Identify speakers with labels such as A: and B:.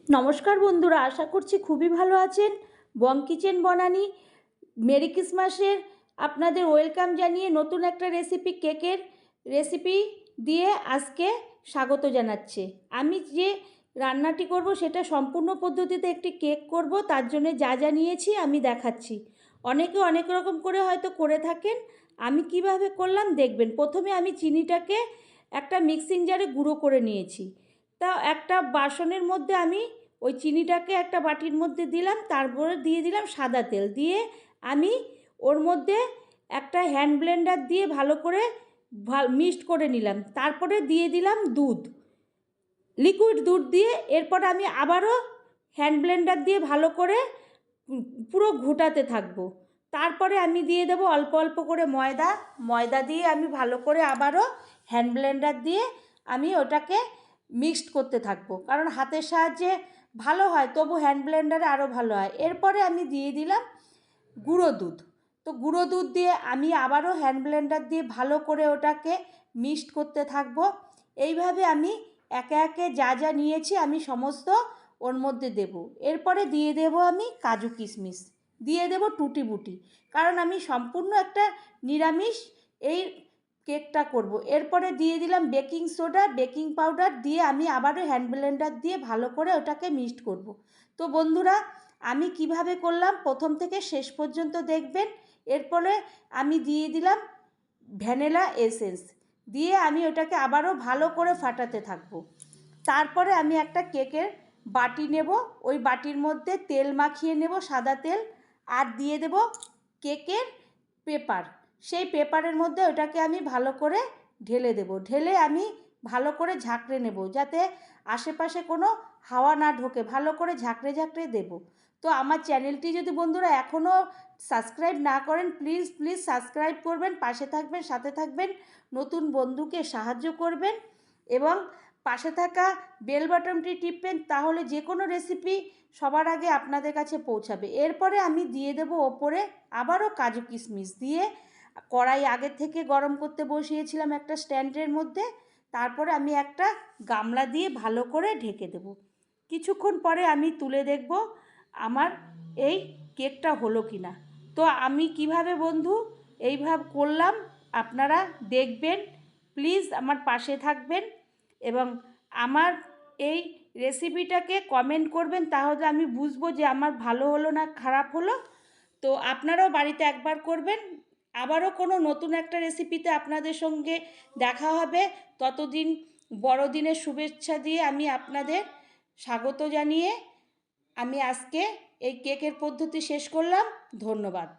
A: নমস্কার বন্ধুরা, আশা করছি খুবই ভালো আছেন। বং কিচেন বনানি মেরি ক্রিসমাসের আপনাদের ওয়েলকাম জানিয়ে নতুন একটা কেকের রেসিপি দিয়ে আজকে স্বাগত জানাচ্ছে। আমি যে রান্নাটি করব সেটা সম্পূর্ণ পদ্ধতিতে একটি কেক করব, তার জন্য যা যা নিয়েছি আমি দেখাচ্ছি। অনেকে অনেক রকম করে হয়তো করে থাকেন, আমি কিভাবে করলাম দেখবেন। প্রথমে আমি চিনিটাকে একটা মিক্সিং জারে গুঁড়ো করে নিয়েছি। তা একটা বাসনের মধ্যে আমি ওই চিনিটাকে একটা বাটির মধ্যে দিলাম, তারপরে দিয়ে দিলাম সাদা তেল, দিয়ে আমি ওর মধ্যে একটা হ্যান্ড ব্লেন্ডার দিয়ে ভালো করে মিক্সড করে নিলাম। তারপরে দিয়ে দিলাম দুধ, লিকুইড দুধ দিয়ে এরপর আমি আবারও হ্যান্ড ব্লেন্ডার দিয়ে ভালো করে পুরো ঘোটাতে থাকবো। তারপরে আমি দিয়ে দেবো অল্প অল্প করে ময়দা দিয়ে আমি ভালো করে আবারও হ্যান্ড ব্লেন্ডার দিয়ে আমি ওটাকে মিক্সড করতে থাকবো, কারণ হাতের সাহায্যে ভালো হয়, তবু হ্যান্ড ব্লেন্ডারে আরও ভালো হয়। এরপরে আমি দিয়ে দিলাম গুঁড়ো দুধ। তো গুঁড়ো দুধ দিয়ে আমি আবারও হ্যান্ড ব্লেন্ডার দিয়ে ভালো করে ওটাকে মিক্সড করতে থাকবো। এইভাবে আমি একে একে যা যা নিয়েছি আমি সমস্ত ওর মধ্যে দেব। এরপরে দিয়ে দেব আমি কাজু কিশমিশ, দিয়ে দেব টুটি বুটি, কারণ আমি সম্পূর্ণ একটা নিরামিষ এই কেকটা করব। এরপরে দিয়ে দিলাম বেকিং সোডা, বেকিং পাউডার দিয়ে আমি আবারও হ্যান্ড ব্লেন্ডার দিয়ে ভালো করে ওটাকে মিক্সড করব। তো বন্ধুরা, আমি কিভাবে করলাম প্রথম থেকে শেষ পর্যন্ত দেখবেন। এরপরে আমি দিয়ে দিলাম ভ্যানিলা এসেন্স, দিয়ে আমি ওটাকে আবারও ভালো করে ফাটাতে থাকব। তারপরে আমি একটা কেকের বাটি নেব, ওই বাটির মধ্যে তেল মাখিয়ে নেব, সাদা তেল, আর দিয়ে দেব কেকের পেপার। সেই পেপারের মধ্যে ওটাকে আমি ভালো করে ঢেলে দেব। ঢেলে আমি ভালো করে ঝাঁকড়ে নেব, যাতে আশেপাশে কোনো হাওয়া না ঢোকে। ভালো করে ঝাঁকড়ে ঝাঁকড়ে দেব। তো আমার চ্যানেলটি যদি বন্ধুরা এখনও সাবস্ক্রাইব না করেন, প্লিজ প্লিজ সাবস্ক্রাইব করবেন, পাশে থাকবেন, সাথে থাকবেন, নতুন বন্ধুকে সাহায্য করবেন এবং পাশে থাকা বেল বাটনটি টিপবেন, তাহলে যে কোনো রেসিপি সবার আগে আপনাদের কাছে পৌঁছাবে। এরপরে আমি দিয়ে দেব ওপরে আবারও কাজু কিশমিশ, দিয়ে কড়াই আগে থেকে গরম করতে বসিয়েছিলাম একটা স্ট্যান্ডের মধ্যে। তারপরে আমি একটা গামলা দিয়ে ভালো করে ঢেকে দেব। কিছুক্ষণ পরে আমি তুলে দেখব আমার এই কেকটা হলো কি না। তো আমি কিভাবে বন্ধু এইভাবে করলাম আপনারা দেখবেন, প্লিজ আমার পাশে থাকবেন এবং আমার এই রেসিপিটাকে কমেন্ট করবেন, তাহলে আমি বুঝবো যে আমার ভালো হলো না খারাপ হলো। তো আপনারাও বাড়িতে একবার করবেন। আবারও কোনো নতুন একটা রেসিপিতে আপনাদের সঙ্গে দেখা হবে। ততদিন বড়দিনের শুভেচ্ছা দিয়ে আমি আপনাদের স্বাগত জানিয়ে আমি আজকে এই কেকের পদ্ধতি শেষ করলাম। ধন্যবাদ।